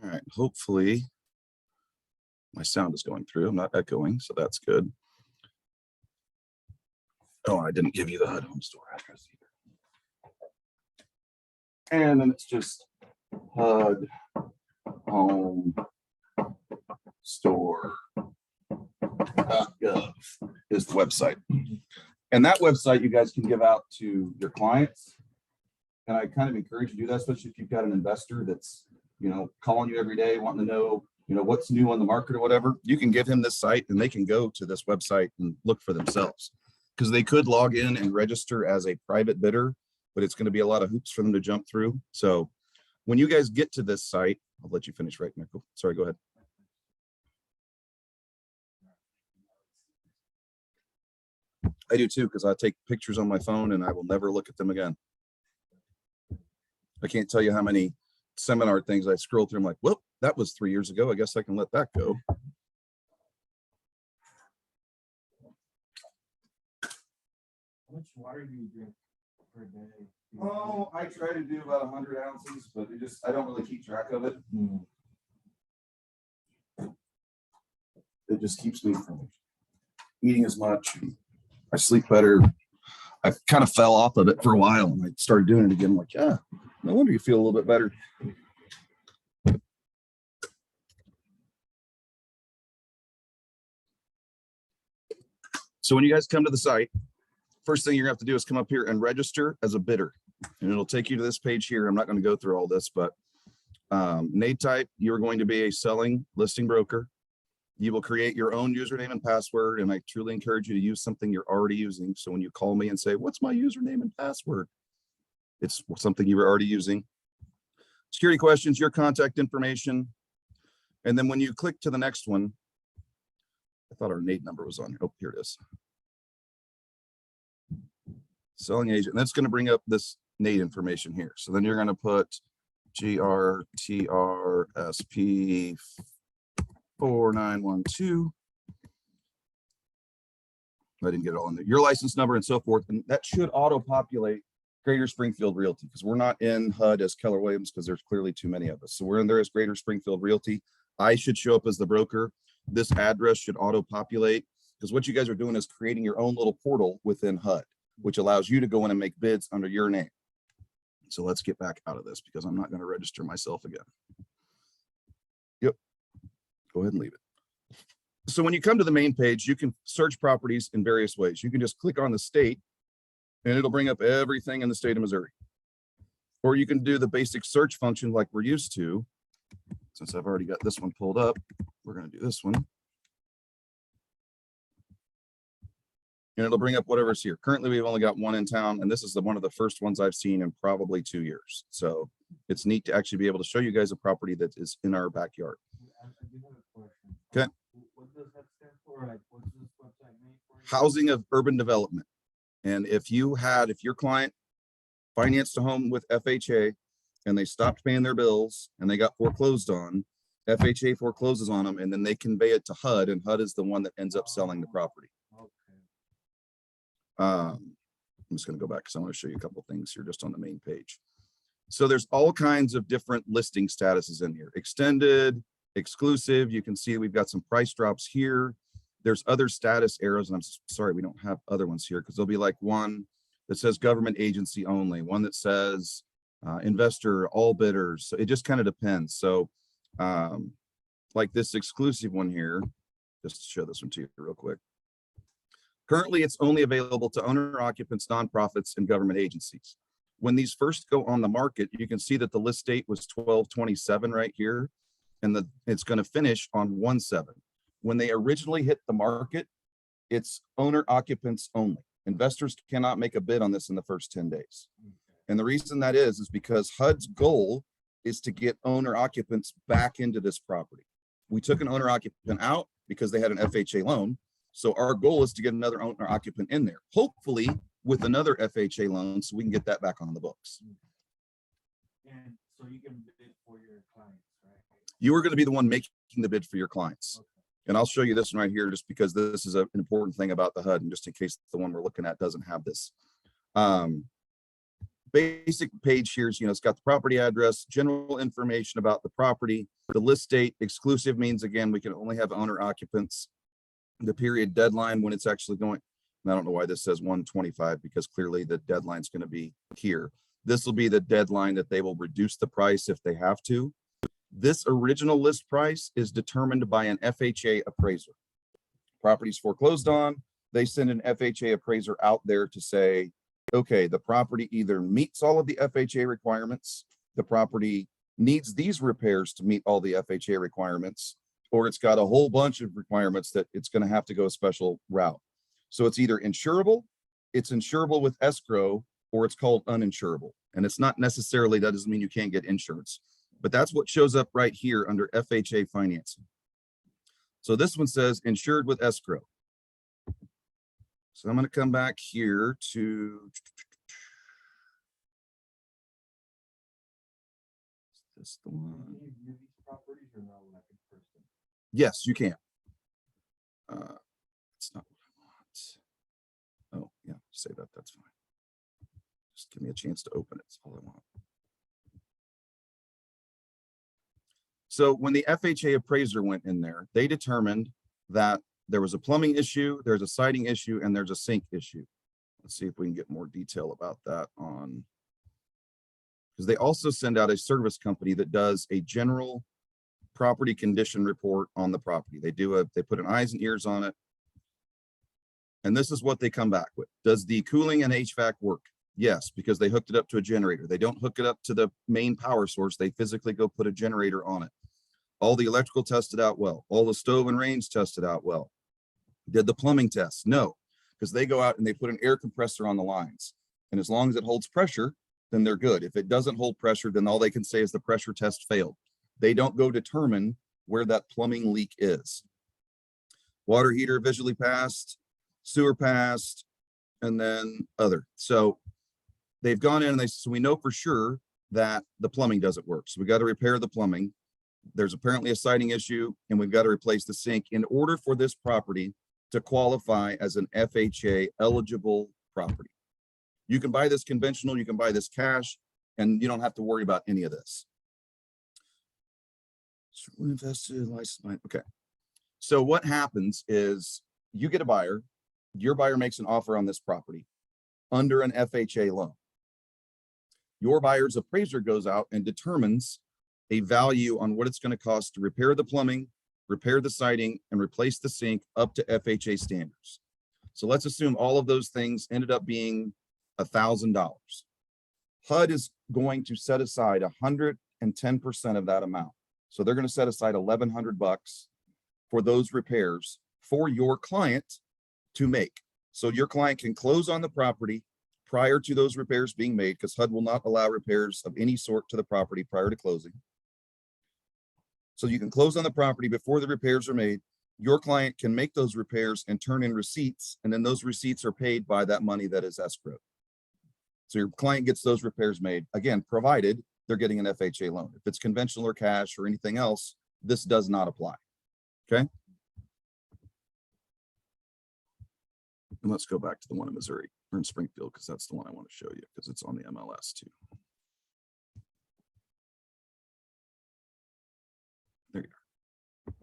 All right, hopefully my sound is going through. I'm not echoing, so that's good. Oh, I didn't give you the HUD home store address either. And then it's just HUD home store.gov is the website. And that website you guys can give out to your clients. And I kind of encourage you to do that, especially if you've got an investor that's, calling you every day, wanting to know, what's new on the market or whatever. You can give him this site and they can go to this website and look for themselves, because they could log in and register as a private bidder, but it's going to be a lot of hoops for them to jump through. So when you guys get to this site, I'll let you finish, right, Nicole? Sorry, go ahead. I do too, because I take pictures on my phone and I will never look at them again. I can't tell you how many seminar things I scroll through. I'm like, well, that was 3 years ago. I guess I can let that go. How much water do you drink per day? Oh, I try to do about 100 ounces, but I don't really keep track of it. It just keeps me from eating as much. I sleep better. I kind of fell off of it for a while and I started doing it again. I'm like, yeah, no wonder you feel a little bit better. So when you guys come to the site, first thing you're gonna have to do is come up here and register as a bidder. And it'll take you to this page here. I'm not going to go through all this, but name type, you're going to be a selling listing broker. You will create your own username and password. And I truly encourage you to use something you're already using. So when you call me and say, what's my username and password? It's something you were already using. Security questions, your contact information. And then when you click to the next one, I thought our NATE number was on here. Oh, here it is. Selling agent. That's going to bring up this NATE information here. So then you're going to put GRTRSP 4912. I didn't get it all in there. Your license number and so forth. And that should auto-populate Greater Springfield Realty, because we're not in HUD as Keller Williams because there's clearly too many of us. So we're in there as Greater Springfield Realty. I should show up as the broker. This address should auto-populate, because what you guys are doing is creating your own little portal within HUD, which allows you to go in and make bids under your name. So let's get back out of this because I'm not going to register myself again. Yep. Go ahead and leave it. So when you come to the main page, you can search properties in various ways. You can just click on the state and it'll bring up everything in the state of Missouri. Or you can do the basic search function like we're used to. Since I've already got this one pulled up, we're going to do this one. And it'll bring up whatever's here. Currently, we've only got one in town, and this is one of the first ones I've seen in probably 2 years. So it's neat to actually be able to show you guys a property that is in our backyard. I do have a question. Okay. What does that stand for? Like, what's this website made for? Housing of urban development. And if your client financed a home with FHA and they stopped paying their bills and they got foreclosed on, FHA forecloses on them, and then they convey it to HUD, and HUD is the one that ends up selling the property. I'm just going to go back because I want to show you a couple of things here just on the main page. So there's all kinds of different listing statuses in here. Extended, exclusive. You can see we've got some price drops here. There's other status arrows, and I'm sorry we don't have other ones here because there'll be like one that says government agency only, one that says investor, all bidders. So it just kind of depends. So like this exclusive one here, just to show this one to you real quick. Currently, it's only available to owner occupants, nonprofits, and government agencies. When these first go on the market, you can see that the list date was 12/27 right here, and it's going to finish on 1/7. When they originally hit the market, it's owner occupants only. Investors cannot make a bid on this in the first 10 days. And the reason that is because HUD's goal is to get owner occupants back into this property. We took an owner occupant out because they had an FHA loan. So our goal is to get another owner occupant in there, hopefully with another FHA loan, so we can get that back on the books. And so you can bid for your clients, right? You are going to be the one making the bid for your clients. Okay. And I'll show you this one right here, just because this is an important thing about the HUD, and just in case the one we're looking at doesn't have this. Basic page here is, it's got the property address, general information about the property. The list date exclusive means, again, we can only have owner occupants. The period deadline when it's actually going, and I don't know why this says 125 because clearly the deadline's going to be here. This will be the deadline that they will reduce the price if they have to. This original list price is determined by an FHA appraiser. Properties foreclosed on, they send an FHA appraiser out there to say, okay, the property either meets all of the FHA requirements, the property needs these repairs to meet all the FHA requirements, or it's got a whole bunch of requirements that it's going to have to go a special route. So it's either insurable, it's insurable with escrow, or it's called uninsurable. And it's not necessarily, that doesn't mean you can't get insurance, but that's what shows up right here under FHA financing. So this one says insured with escrow. So I'm going to come back here to this the one. Can you view these properties or no, like in person? Yes, you can. It's not what I want. Oh, yeah, say that. That's fine. Just give me a chance to open it. That's all I want. So when the FHA appraiser went in there, they determined that there was a plumbing issue, there's a siding issue, and there's a sink issue. Let's see if we can get more detail about that on, because they also send out a service company that does a general property condition report on the property. They put an eyes and ears on it. And this is what they come back with. Does the cooling and HVAC work? Yes, because they hooked it up to a generator. They don't hook it up to the main power source. They physically go put a generator on it. All the electrical tested out well. All the stove and range tested out well. Did the plumbing test? No, because they go out and they put an air compressor on the lines. And as long as it holds pressure, then they're good. If it doesn't hold pressure, then all they can say is the pressure test failed. They don't go determine where that plumbing leak is. Water heater visually passed, sewer passed, and then other. So they've gone in and so we know for sure that the plumbing doesn't work. So we got to repair the plumbing. There's apparently a siding issue and we've got to replace the sink in order for this property to qualify as an FHA eligible property. You can buy this conventional, you can buy this cash, and you don't have to worry about any of this. Invested, license, okay. So what happens is you get a buyer, your buyer makes an offer on this property under an FHA loan. Your buyer's appraiser goes out and determines a value on what it's going to cost to repair the plumbing, repair the siding, and replace the sink up to FHA standards. So let's assume all of those things ended up being $1,000. HUD is going to set aside 110% of that amount. So they're going to set aside $1,100 for those repairs for your client to make. So your client can close on the property prior to those repairs being made, because HUD will not allow repairs of any sort to the property prior to closing. So you can close on the property before the repairs are made. Your client can make those repairs and turn in receipts, and then those receipts are paid by that money that is escrowed. So your client gets those repairs made, again, provided they're getting an FHA loan. If it's conventional or cash or anything else, this does not apply, okay? And let's go back to the one in Missouri or in Springfield, because that's the one I want to show you, because it's on the MLS too. There you go.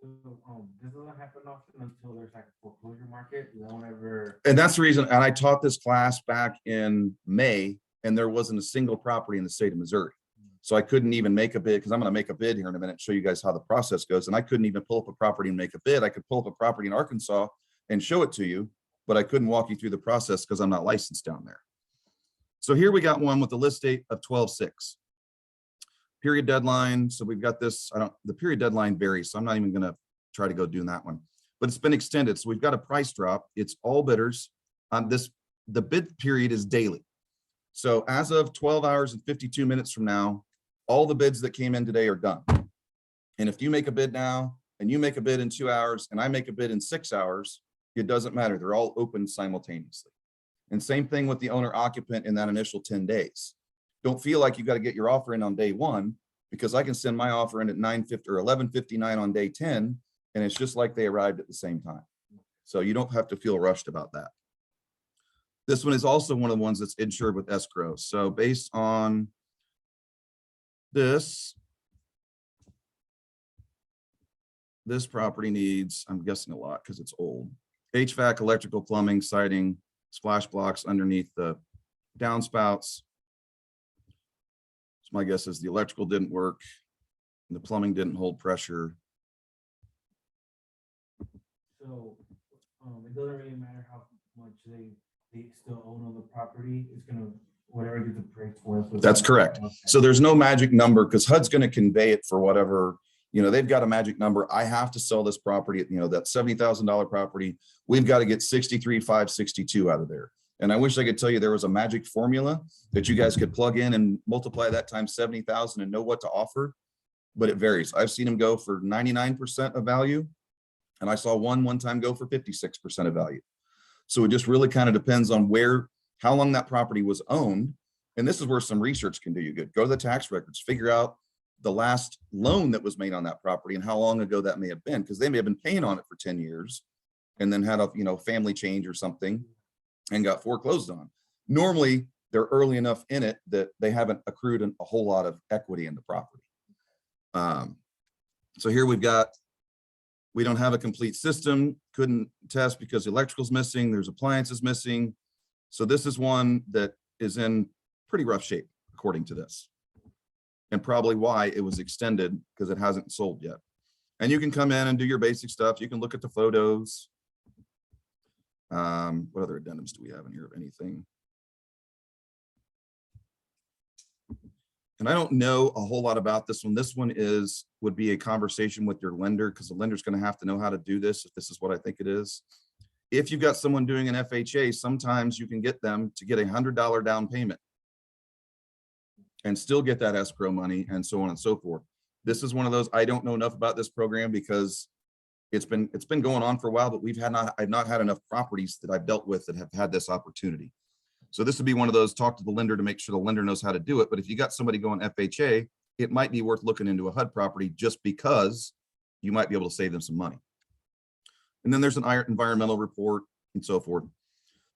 So, this doesn't happen often until there's like a foreclosure market. You won't ever. And that's the reason, and I taught this class back in May, and there wasn't a single property in the state of Missouri. So I couldn't even make a bid, because I'm going to make a bid here in a minute, show you guys how the process goes. And I couldn't even pull up a property and make a bid. I could pull up a property in Arkansas and show it to you, but I couldn't walk you through the process because I'm not licensed down there. So here we got one with the list date of 12/6. Period deadline. So we've got this, the period deadline varies, so I'm not even going to try to go doing that one, but it's been extended. So we've got a price drop. It's all bidders on this. The bid period is daily. So as of 12 hours and 52 minutes from now, all the bids that came in today are done. And if you make a bid now and you make a bid in 2 hours and I make a bid in 6 hours, it doesn't matter. They're all open simultaneously. And same thing with the owner occupant in that initial 10 days. Don't feel like you got to get your offer in on day one, because I can send my offer in at 9:50 or 11:59 on day 10, and it's just like they arrived at the same time. So you don't have to feel rushed about that. This one is also one of the ones that's insured with escrow. So based on this, this property needs, I'm guessing a lot because it's old. HVAC, electrical, plumbing, siding, splash blocks underneath the downspouts. So my guess is the electrical didn't work. And the plumbing didn't hold pressure. So, it doesn't really matter how much they still own on the property, it's gonna, whatever gets appraised for. That's correct. Okay. So there's no magic number because HUD's going to convey it for whatever, they've got a magic number. I have to sell this property, that $70,000 property. We've got to get 63,562 out of there. And I wish I could tell you there was a magic formula that you guys could plug in and multiply that times 70,000 and know what to offer, but it varies. I've seen them go for 99% of value. And I saw one time go for 56% of value. So it just really kind of depends on how long that property was owned. And this is where some research can do you good. Go to the tax records, figure out the last loan that was made on that property and how long ago that may have been, because they may have been paying on it for 10 years and then had a family change or something and got foreclosed on. Normally, they're early enough in it that they haven't accrued a whole lot of equity in the property. So here we don't have a complete system, couldn't test because the electrical's missing, there's appliances missing. So this is one that is in pretty rough shape, according to this. And probably why it was extended, because it hasn't sold yet. And you can come in and do your basic stuff. You can look at the photos. What other addendums do we have in here of anything? And I don't know a whole lot about this one. This one would be a conversation with your lender, because the lender's going to have to know how to do this if this is what I think it is. If you've got someone doing an FHA, sometimes you can get them to get $100 down payment and still get that escrow money and so on and so forth. This is one of those, I don't know enough about this program because it's been going on for a while, but I've not had enough properties that I've dealt with that have had this opportunity. So this would be one of those, talk to the lender to make sure the lender knows how to do it. But if you got somebody going FHA, it might be worth looking into a HUD property just because you might be able to save them some money. And then there's an environmental report and so forth.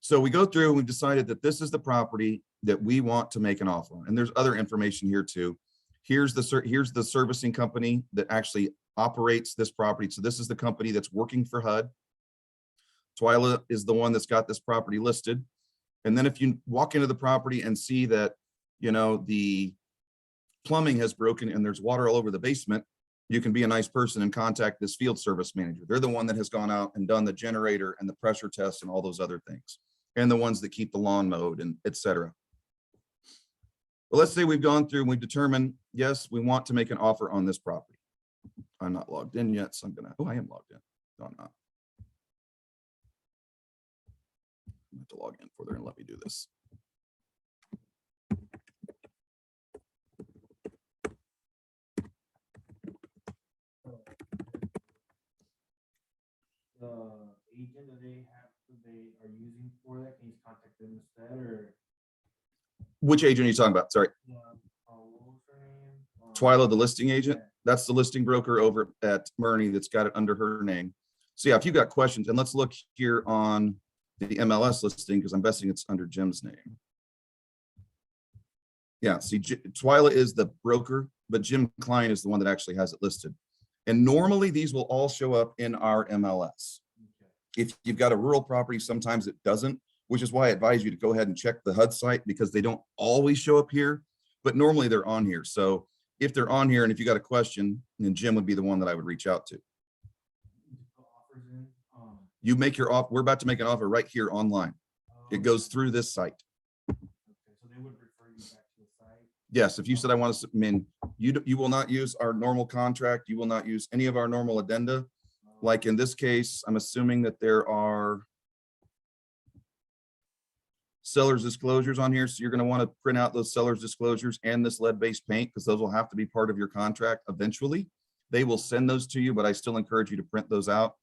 So we go through and we've decided that this is the property that we want to make an offer on. And there's other information here too. Here's the servicing company that actually operates this property. So this is the company that's working for HUD. Twyla is the one that's got this property listed. And then if you walk into the property and see that, the plumbing has broken and there's water all over the basement, you can be a nice person and contact this field service manager. They're the one that has gone out and done the generator and the pressure test and all those other things, and the ones that keep the lawn mowed and et cetera. But let's say we've gone through and we've determined, yes, we want to make an offer on this property. I'm not logged in yet, so I am logged in. No, I'm not. I have to log in before they're gonna let me do this. The agent that they are using for that, can you contact them instead, or? Which agent are you talking about? Sorry. What was her name? Twyla, the listing agent. Yeah. That's the listing broker over at Murney that's got it under her name. So yeah, if you've got questions, and let's look here on the MLS listing, because I'm guessing it's under Jim's name. Yeah, see, Twyla is the broker, but Jim Klein is the one that actually has it listed. And normally these will all show up in our MLS. If you've got a rural property, sometimes it doesn't, which is why I advise you to go ahead and check the HUD site, because they don't always show up here, but normally they're on here. So if they're on here and if you got a question, then Jim would be the one that I would reach out to. You make your offer. We're about to make an offer right here online. It goes through this site. Okay, so they would refer you back to the site. Yes, if you said I want to, you will not use our normal contract. You will not use any of our normal addenda. Like in this case, I'm assuming that there are seller's disclosures on here. So you're going to want to print out those seller's disclosures and this lead-based paint, because those will have to be part of your contract eventually. They will send those to you, but I still encourage you to print those out.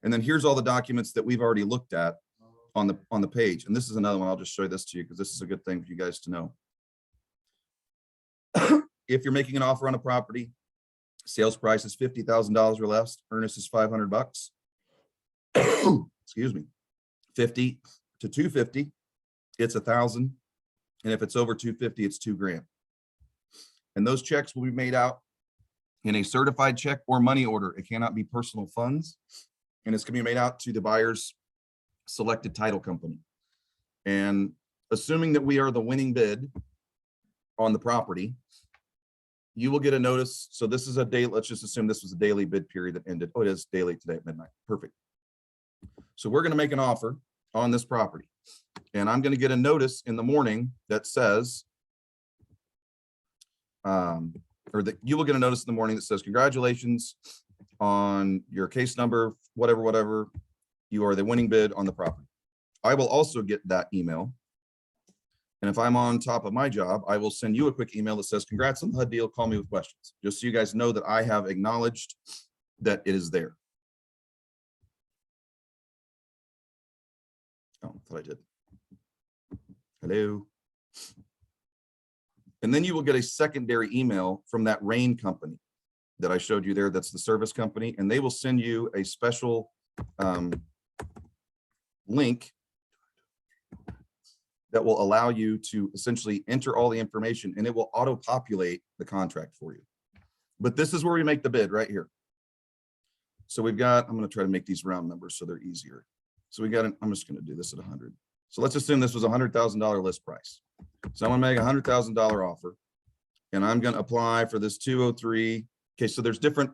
And then here's all the documents that we've already looked at on the page. And this is another one. I'll just show this to you because this is a good thing for you guys to know. If you're making an offer on a property, sales price is $50,000 or less. Earnest is $500. Excuse me. 50 to 250, it's 1,000. And if it's over 250, it's $2,000. And those checks will be made out in a certified check or money order. It cannot be personal funds. And it's going to be made out to the buyer's selected title company. And assuming that we are the winning bid on the property, you will get a notice. So this is a day, let's just assume this was a daily bid period that ended. Oh, it is daily today at midnight. Perfect. So we're going to make an offer on this property. And I'm going to get a notice in the morning that says, or that you will get a notice in the morning that says, congratulations on your case number, whatever, you are the winning bid on the property. I will also get that email. And if I'm on top of my job, I will send you a quick email that says, congrats on the HUD deal, call me with questions, just so you guys know that I have acknowledged that it is there. Oh, I thought I did. Hello. And then you will get a secondary email from that Rain company that I showed you there. That's the service company. And they will send you a special link that will allow you to essentially enter all the information, and it will auto-populate the contract for you. But this is where we make the bid right here. So we've got, I'm going to try to make these round numbers so they're easier. So we got, I'm just going to do this at 100. So let's assume this was $100,000 list price. So I'm going to make a $100,000 offer, and I'm going to apply for this 203. Okay, so there's different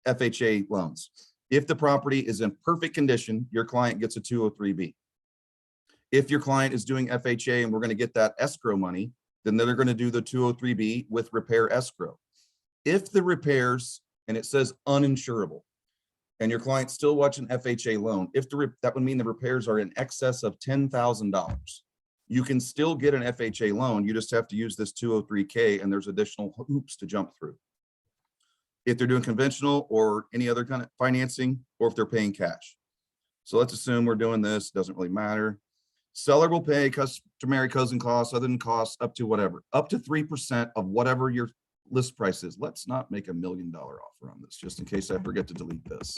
FHA loans. If the property is in perfect condition, your client gets a 203B. If your client is doing FHA and we're going to get that escrow money, then they're going to do the 203B with repair escrow. If the repairs, and it says uninsurable, and your client's still watching FHA loan, if that would mean the repairs are in excess of $10,000, you can still get an FHA loan. You just have to use this 203K, and there's additional hoops to jump through. If they're doing conventional or any other kind of financing, or if they're paying cash. So let's assume we're doing this, doesn't really matter. Seller will pay customary closing costs, other than costs, up to whatever, up to 3% of whatever your list price is. Let's not make $1 million offer on this, just in case I forget to delete this.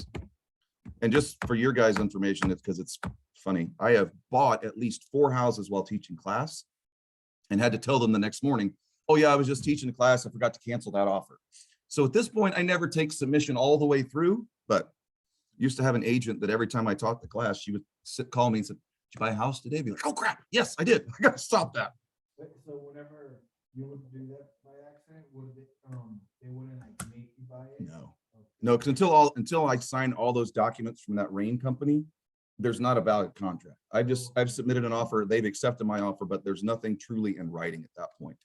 And just for your guys' information, it's because it's funny. I have bought at least 4 houses while teaching class and had to tell them the next morning, oh yeah, I was just teaching the class, I forgot to cancel that offer. So at this point, I never take submission all the way through, but used to have an agent that every time I taught the class, she would call me and said, did you buy a house today? Be like, oh crap, yes, I did. I gotta stop that. So whenever you would do that by accident, would they wouldn't like make you buy it? No, no, because until I sign all those documents from that Rain company, there's not a valid contract. I've submitted an offer, they've accepted my offer, but there's nothing truly in writing at that point.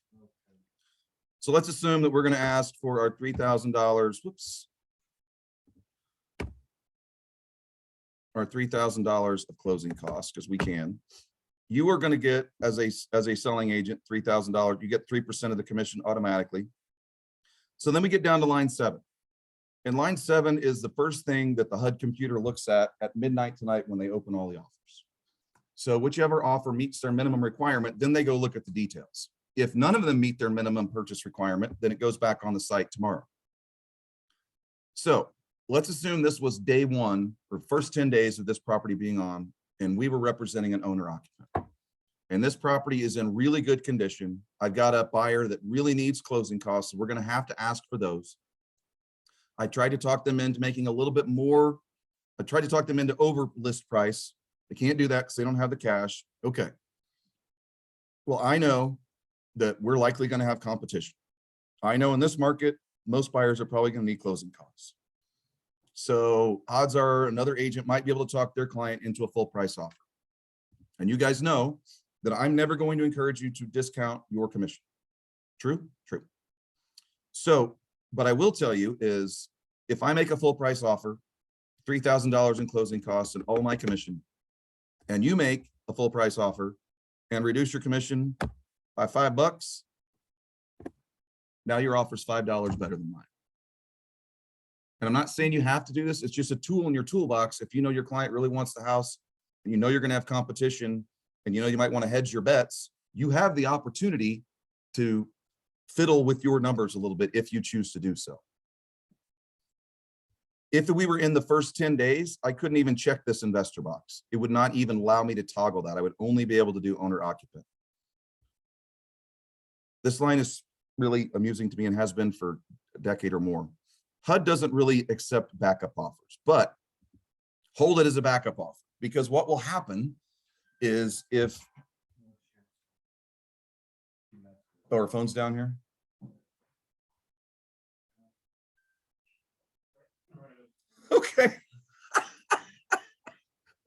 So let's assume that we're going to ask for our $3,000. Whoops. Our $3,000 of closing costs, because we can. You are going to get, as a selling agent, $3,000. You get 3% of the commission automatically. So then we get down to line 7. And line 7 is the first thing that the HUD computer looks at midnight tonight when they open all the offers. So whichever offer meets their minimum requirement, then they go look at the details. If none of them meet their minimum purchase requirement, then it goes back on the site tomorrow. So let's assume this was day 1 or first 10 days of this property being on, and we were representing an owner occupant. And this property is in really good condition. I've got a buyer that really needs closing costs, so we're going to have to ask for those. I tried to talk them into making a little bit more. I tried to talk them into over list price. They can't do that because they don't have the cash. Okay. Well, I know that we're likely going to have competition. I know in this market, most buyers are probably going to need closing costs. So odds are another agent might be able to talk their client into a full price offer. And you guys know that I'm never going to encourage you to discount your commission. True? True. So, but I will tell you is if I make a full price offer, $3,000 in closing costs and all my commission, and you make a full price offer and reduce your commission by $5, now your offer is $5 better than mine. And I'm not saying you have to do this. It's just a tool in your toolbox. If you know your client really wants the house and you know you're going to have competition and you know you might want to hedge your bets, you have the opportunity to fiddle with your numbers a little bit if you choose to do so. If we were in the first 10 days, I couldn't even check this investor box. It would not even allow me to toggle that. I would only be able to do owner occupant. This line is really amusing to me and has been for a decade or more. HUD doesn't really accept backup offers, but hold it as a backup offer, because what will happen is if, oh, our phone's down here. Okay.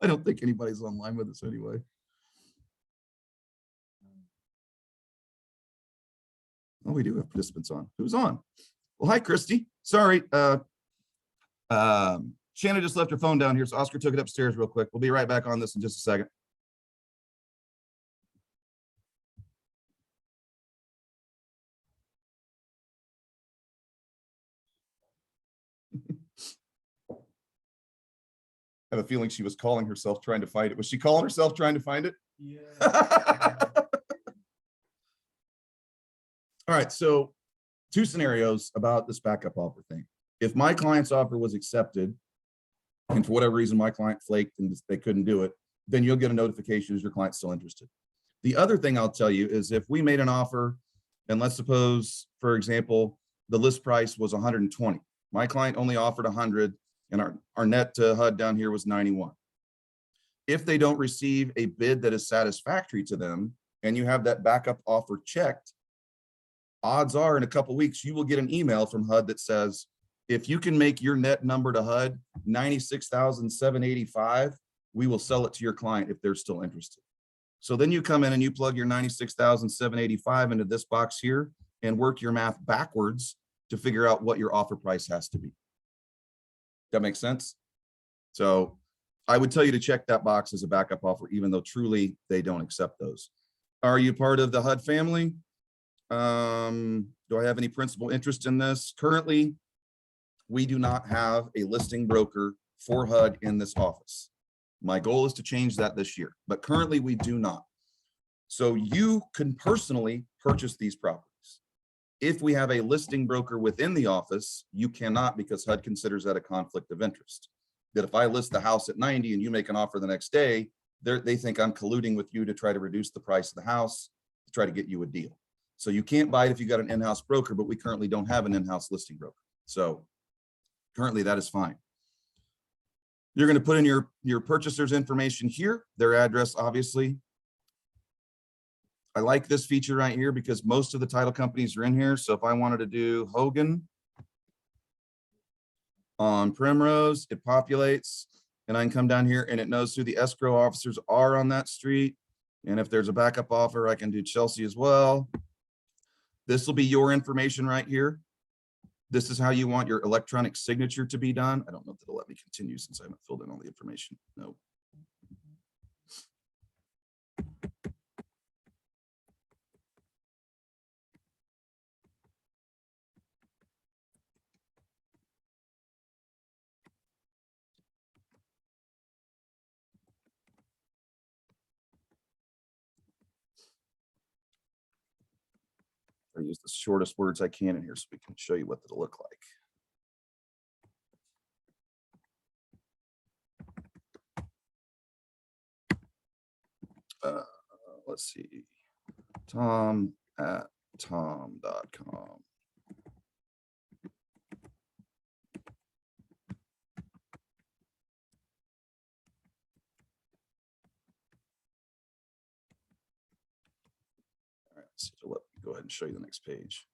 I don't think anybody's online with us anyway. Oh, we do have participants on. Who's on? Well, hi, Christy. Sorry. Shannon just left her phone down here, so Oscar took it upstairs real quick. We'll be right back on this in just a second. I have a feeling she was calling herself trying to find it. Was she calling herself trying to find it? Yeah. All right, so 2 scenarios about this backup offer thing. If my client's offer was accepted, and for whatever reason my client flaked and they couldn't do it, then you'll get a notification as your client's still interested. The other thing I'll tell you is if we made an offer, and let's suppose, for example, the list price was 120. My client only offered 100, and our net to HUD down here was 91. If they don't receive a bid that is satisfactory to them, and you have that backup offer checked, odds are in a couple of weeks, you will get an email from HUD that says, if you can make your net number to HUD 96,785, we will sell it to your client if they're still interested. So then you come in and you plug your 96,785 into this box here and work your math backwards to figure out what your offer price has to be. That makes sense? So I would tell you to check that box as a backup offer, even though truly they don't accept those. Are you part of the HUD family? Do I have any principal interest in this? Currently, we do not have a listing broker for HUD in this office. My goal is to change that this year, but currently we do not. So you can personally purchase these properties. If we have a listing broker within the office, you cannot, because HUD considers that a conflict of interest. That if I list the house at 90 and you make an offer the next day, they think I'm colluding with you to try to reduce the price of the house, to try to get you a deal. So you can't buy it if you got an in-house broker, but we currently don't have an in-house listing broker. So currently that is fine. You're going to put in your purchaser's information here, their address, obviously. I like this feature right here because most of the title companies are in here. So if I wanted to do Hogan on Primrose, it populates, and I can come down here and it knows who the escrow officers are on that street. And if there's a backup offer, I can do Chelsea as well. This will be your information right here. This is how you want your electronic signature to be done. I don't know if it'll let me continue since I haven't filled in all the information. No. I use the shortest words I can in here so we can show you what it'll look like. Let's see, tom@tom.com. All right, so let me go ahead and show you the next page.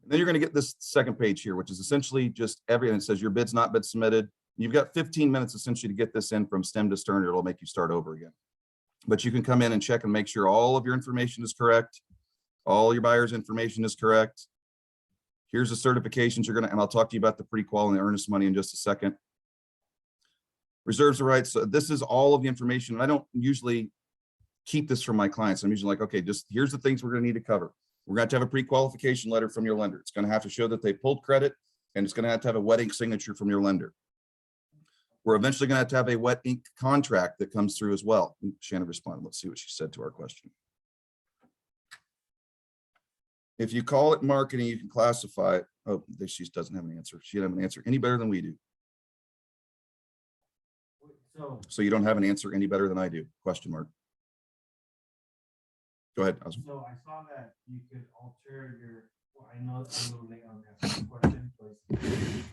And then you're going to get this second page here, which is essentially just everything that says your bid's not been submitted. You've got 15 minutes essentially to get this in from stem to stern. It'll make you start over again. But you can come in and check and make sure all of your information is correct. All your buyer's information is correct. Here's the certifications you're going to, and I'll talk to you about the pre-qual and the earnest money in just a second. Reserves of rights. So this is all of the information. I don't usually keep this from my clients. I'm usually like, okay, just here's the things we're going to need to cover. We're going to have a pre-qualification letter from your lender. It's going to have to show that they pulled credit, and it's going to have a wet ink signature from your lender. We're eventually going to have a wet ink contract that comes through as well. Shannon responded. Let's see what she said to our question. If you call it marketing, you can classify it. Oh, she doesn't have an answer. She doesn't have an answer any better than we do. So you don't have an answer any better than I do? Question mark. Go ahead. So I saw that you could alter your I know I'm a little late on that question, but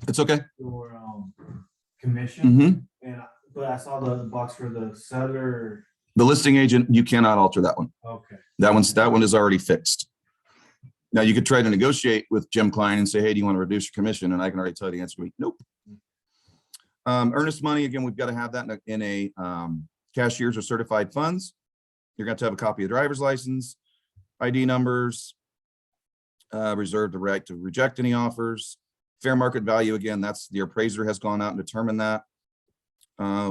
It's okay. your commission, Mm-hmm. but I saw the box for the seller. The listing agent, you cannot alter that one. Okay. That one is already fixed. Now you could try to negotiate with Jim Klein and say, hey, do you want to reduce your commission? And I can already tell you the answer. Nope. Earnest money, again, we've got to have that in a cashiers or certified funds. You're going to have a copy of driver's license, ID numbers, reserve the right to reject any offers. Fair market value, again, that's the appraiser has gone out and determined that.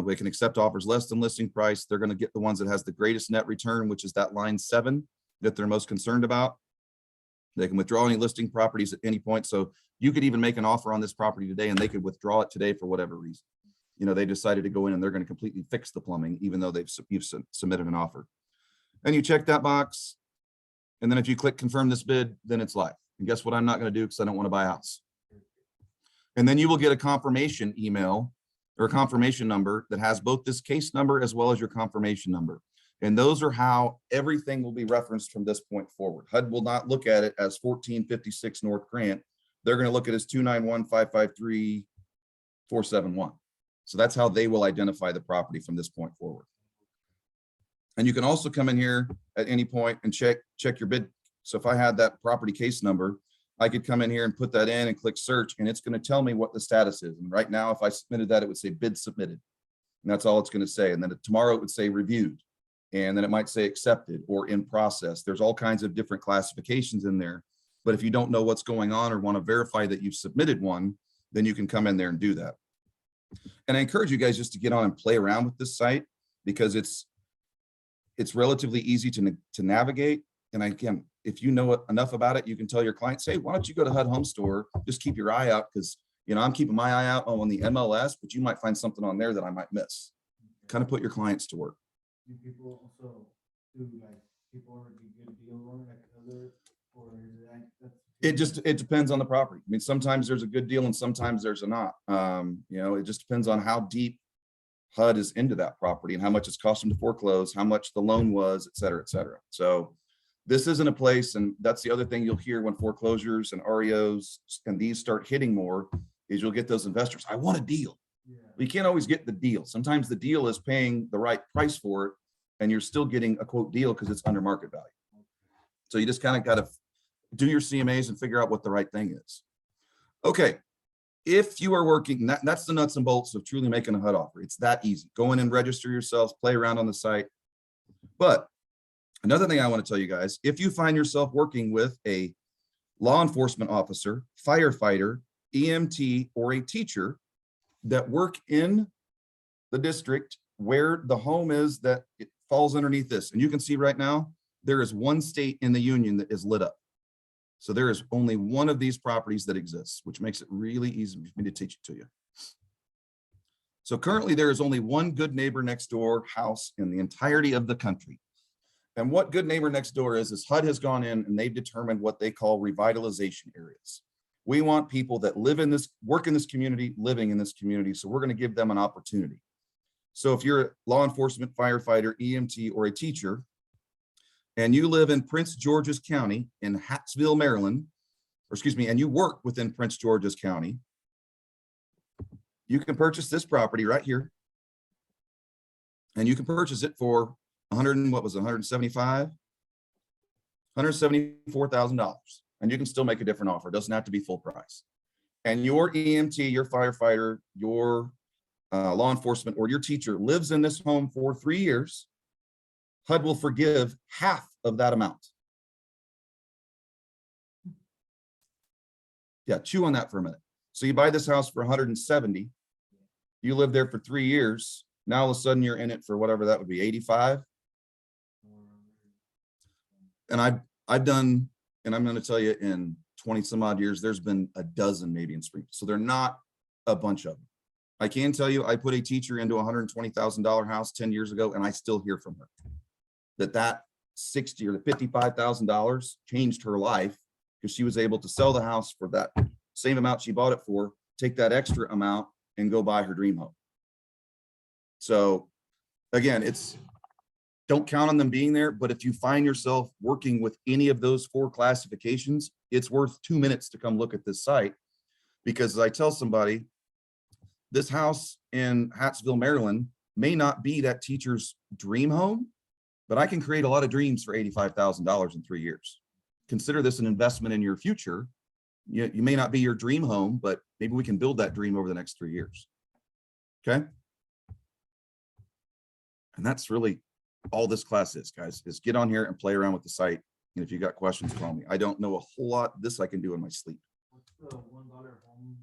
We can accept offers less than listing price. They're going to get the ones that has the greatest net return, which is that line 7 that they're most concerned about. They can withdraw any listing properties at any point. So you could even make an offer on this property today and they could withdraw it today for whatever reason. You know, they decided to go in and they're going to completely fix the plumbing, even though you've submitted an offer. And you check that box. And then if you click confirm this bid, then it's live. And guess what I'm not going to do because I don't want to buy a house. And then you will get a confirmation email or a confirmation number that has both this case number as well as your confirmation number. And those are how everything will be referenced from this point forward. HUD will not look at it as 1456 North Grant. They're going to look at it as 291-553-471. So that's how they will identify the property from this point forward. And you can also come in here at any point and check your bid. So if I had that property case number, I could come in here and put that in and click search, and it's going to tell me what the status is. And right now, if I submitted that, it would say bid submitted. And that's all it's going to say. And then tomorrow it would say reviewed. And then it might say accepted or in process. There's all kinds of different classifications in there. But if you don't know what's going on or want to verify that you've submitted one, then you can come in there and do that. And I encourage you guys just to get on and play around with this site because it's relatively easy to navigate. And again, if you know enough about it, you can tell your clients, hey, why don't you go to HUD Home Store? Just keep your eye out because, you know, I'm keeping my eye out on the MLS, but you might find something on there that I might miss. Kind of put your clients to work. Do people also do like people already good deal on like other, or is It depends on the property. I mean, sometimes there's a good deal and sometimes there's a not. You know, it just depends on how deep HUD is into that property and how much it's cost them to foreclose, how much the loan was, et cetera, et cetera. So this isn't a place, and that's the other thing you'll hear when foreclosures and REOs and these start hitting more, is you'll get those investors. I want a deal. Yeah. You can't always get the deal. Sometimes the deal is paying the right price for it, and you're still getting a quote deal because it's under market value. So you just kind of got to do your CMAs and figure out what the right thing is. Okay. If you are working, that's the nuts and bolts of truly making a HUD offer. It's that easy. Go in and register yourselves, play around on the site. But another thing I want to tell you guys, if you find yourself working with a law enforcement officer, firefighter, EMT, or a teacher that work in the district where the home is that it falls underneath this, and you can see right now, there is one state in the union that is lit up. So there is only one of these properties that exists, which makes it really easy for me to teach it to you. So currently there is only one Good Neighbor Next Door house in the entirety of the country. And what Good Neighbor Next Door is HUD has gone in and they've determined what they call revitalization areas. We want people that live in this, work in this community, living in this community. So we're going to give them an opportunity. So if you're a law enforcement, firefighter, EMT, or a teacher, and you live in Prince George's County in Hattsville, Maryland, or excuse me, and you work within Prince George's County, you can purchase this property right here. And you can purchase it for $174,000. And you can still make a different offer. It doesn't have to be full price. And your EMT, your firefighter, your law enforcement, or your teacher lives in this home for 3 years, HUD will forgive half of that amount. Yeah, chew on that for a minute. So you buy this house for 170, you live there for 3 years. Now all of a sudden you're in it for whatever that would be, 85. And I've done, and I'm going to tell you, in 20 some odd years, there's been a dozen maybe in Springfield. So they're not a bunch of them. I can tell you, I put a teacher into a $120,000 house 10 years ago, and I still hear from her that $60,000 or $55,000 changed her life because she was able to sell the house for that same amount she bought it for, take that extra amount and go buy her dream home. So again, Don't count on them being there, but if you find yourself working with any of those 4 classifications, it's worth 2 minutes to come look at this site. Because as I tell somebody, this house in Hattsville, Maryland may not be that teacher's dream home, but I can create a lot of dreams for $85,000 in 3 years. Consider this an investment in your future. You may not be your dream home, but maybe we can build that dream over the next 3 years. Okay. And that's really all this class is, guys, is get on here and play around with the site. And if you got questions, call me. I don't know a whole lot. This I can do in my sleep. What's the $1 home?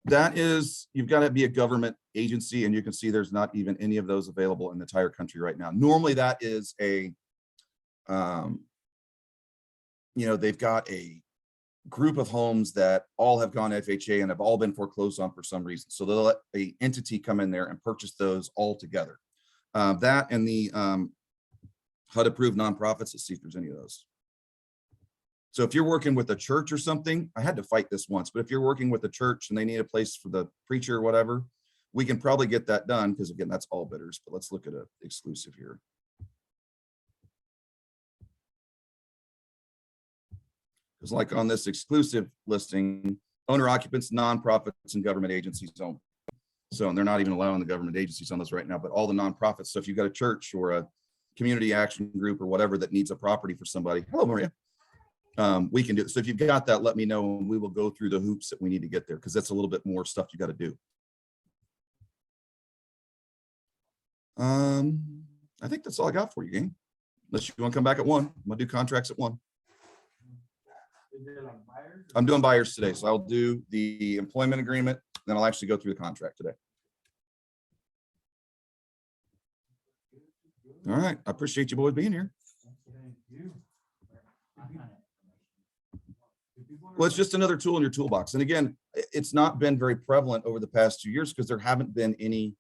That is, you've got to be a government agency, and you can see there's not even any of those available in the entire country right now. Normally that is a, they've got a group of homes that all have gone FHA and have all been foreclosed on for some reason. So they'll let a entity come in there and purchase those all together. That and the HUD approved nonprofits. Let's see if there's any of those. So if you're working with a church or something, I had to fight this once, but if you're working with a church and they need a place for the preacher or whatever, we can probably get that done, because again, that's all bidders. But let's look at an exclusive here. Because like on this exclusive listing, owner occupants, nonprofits, and government agencies only. So, and they're not even allowing the government agencies on this right now, but all the nonprofits. So if you've got a church or a community action group or whatever that needs a property for somebody, hello, Maria. We can do it. So if you've got that, let me know, and we will go through the hoops that we need to get there, because that's a little bit more stuff you got to do. I think that's all I got for you, gang. Unless you want to come back at 1, I'm gonna do contracts at 1. Is it like buyers? I'm doing buyers today, so I'll do the employment agreement, then I'll actually go through the contract today. All right, I appreciate you boys being here. Thank you. Well, it's just another tool in your toolbox. And again, it's not been very prevalent over the past 2 years because there haven't been any